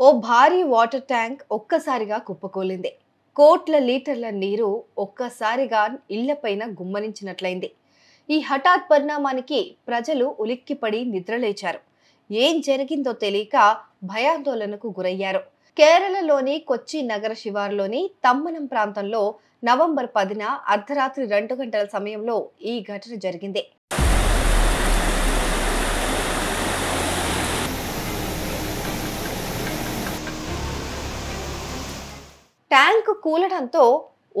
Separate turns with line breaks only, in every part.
ఓ భారీ water tank ఒక్కసారిగా కుప్పకూలింది. కోట్ల లీటర్ల నీరు ఒక్కసారిగా ఇళ్లపైన గుమ్మరించినట్లయింది. ఈ హఠాత్ పరిణామానికి ప్రజలు ఉలిక్కిపడి నిద్రలేచారు. ఏం జరిగిందో తెలియక భయాందోళనకు గురయ్యారు. కేరళలోని కొచ్చి నగర శివారులోని తమ్మనం ప్రాంతంలో నవంబర్ 10న అర్ధరాత్రి 2 గంటల సమయంలో ఈ ఘటన జరిగింది. ట్యాంకు కూలడంతో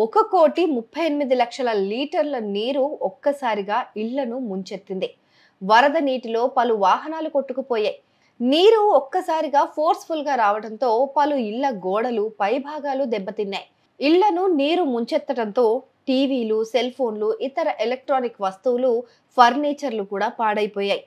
1,38,00,000 లీటర్ల నీరు ఒక్కసారిగా ఇళ్లను ముంచెత్తింది. వరద నీటిలో పలు వాహనాలు కొట్టుకుపోయాయి. నీరు ఒక్కసారిగా ఫోర్స్ఫుల్ గా రావడంతో పలు ఇళ్ల గోడలు పైభాగాలు దెబ్బతిన్నాయి. ఇళ్లను నీరు ముంచెత్తడంతో టీవీలు, సెల్ ఫోన్లు, ఇతర ఎలక్ట్రానిక్ వస్తువులు, ఫర్నిచర్లు కూడా పాడైపోయాయి.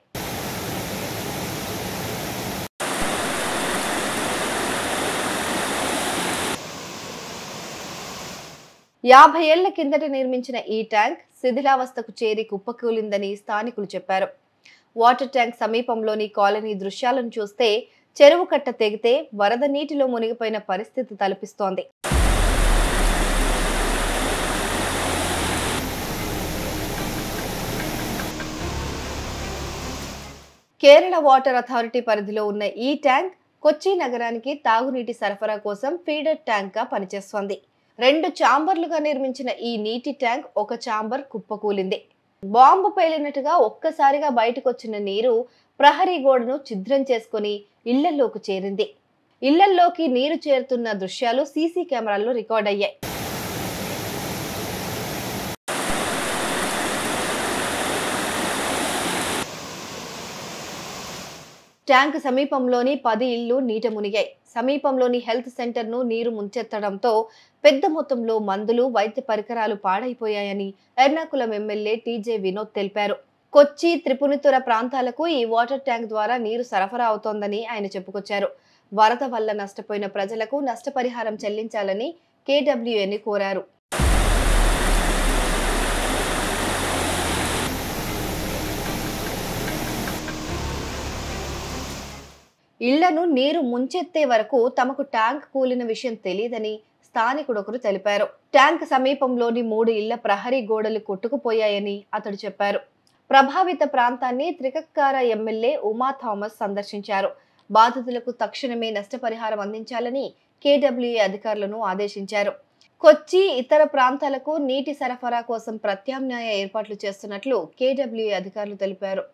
50 ఏళ్ల కిందట నిర్మించిన ఈ ట్యాంక్ శిథిలావస్థకు చేరి కుప్పకూలిందని స్థానికులు చెప్పారు. వాటర్ ట్యాంక్ సమీపంలోని కాలనీ దృశ్యాలను చూస్తే చెరువు కట్ట తెగితే వరద నీటిలో మునిగిపోయిన పరిస్థితి తలపిస్తోంది. కేరళ వాటర్ అథారిటీ పరిధిలో ఉన్న ఈ ట్యాంక్ కొచ్చి నగరానికి తాగునీటి సరఫరా కోసం ఫీడర్ ట్యాంక్ గా పనిచేస్తోంది. 2 ఛాంబర్లుగా నిర్మించిన ఈ నీటి ట్యాంక్ ఒక ఛాంబర్ కుప్పకూలింది. బాంబు పేలినట్టుగా ఒక్కసారిగా బయటకొచ్చిన నీరు ప్రహరీ గోడను ఛిద్రం చేసుకుని ఇళ్లలోకి చేరింది. ఇళ్లల్లోకి నీరు చేరుతున్న దృశ్యాలు సీసీ కెమెరాల్లో రికార్డ్ అయ్యాయి. ట్యాంక్ సమీపంలోని 10 ఇళ్లు నీట మునిగాయి. సమీపంలోని హెల్త్ సెంటర్ ను నీరు ముంచెత్తడంతో పెద్ద మొత్తంలో మందులు, వైద్య పరికరాలు పాడైపోయాయని ఎర్నాకుళం ఎమ్మెల్యే టీజే వినోద్ తెలిపారు. కొచ్చి, త్రిపునితుర ప్రాంతాలకు ఈ వాటర్ ట్యాంక్ ద్వారా నీరు సరఫరా అవుతోందని ఆయన చెప్పుకొచ్చారు. వరద వల్ల నష్టపోయిన ప్రజలకు నష్టపరిహారం చెల్లించాలని కేడబ్ల్యూఏని కోరారు. ఇళ్లను నీరు ముంచెత్తే వరకు తమకు ట్యాంక్ కూలిన విషయం తెలియదని స్థానికుడొకరు తెలిపారు. ట్యాంక్ సమీపంలోని 3 ఇళ్ల ప్రహరీ గోడలు కొట్టుకుపోయాయని అతడు చెప్పారు. ప్రభావిత ప్రాంతాన్ని త్రికక్కార ఎమ్మెల్యే ఉమా థామస్ సందర్శించారు. బాధితులకు తక్షణమే నష్టపరిహారం అందించాలని కేడబ్ల్యూఏ అధికారులను ఆదేశించారు. కొచ్చి, ఇతర ప్రాంతాలకు నీటి సరఫరా కోసం ప్రత్యామ్నాయ ఏర్పాట్లు చేస్తున్నట్లు కేడబ్ల్యూఏ అధికారులు తెలిపారు.